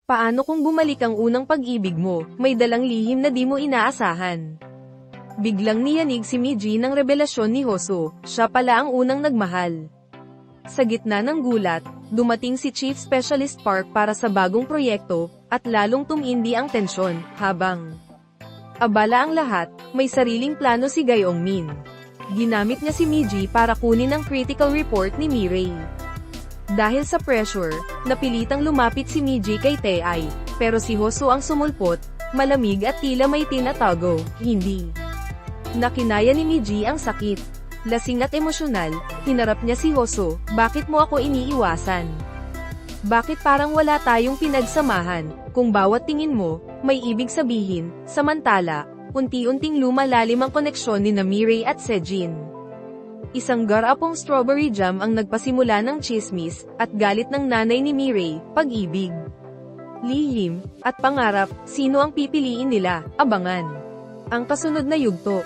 Paano kung bumalik ang unang pag-ibig mo, may dalang lihim na di mo inaasahan? Biglang niyanig si Miji ng revelasyon ni Hoso, siya pala ang unang nagmahal. Sa gitna ng gulat, dumating si Chief Specialist Park para sa bagong proyekto, at lalong tumindi ang tensyon, habang abala ang lahat, may sariling plano si Gyeongmin. Ginamit niya si Miji para kunin ang critical report ni Mirai. Dahil sa pressure, napilitang lumapit si Miji kay Tae, pero si Hoso ang sumulpot, malamig at tila may tinatago, hindi. Nakinaya ni Miji ang sakit. Lasing at emosyonal, hinarap niya si Hoso, bakit mo ako iniiwasan? Bakit parang wala tayong pinagsamahan, kung bawat tingin mo, may ibig sabihin, samantala, unti-unting lumalalim ang koneksyon ni Mirai at Sejin. Isang garapong strawberry jam ang nagpasimula ng chismis, at galit ng nanay ni Mirai, pag-ibig, lihim, at pangarap, sino ang pipiliin nila, abangan. Ang kasunod na yugto.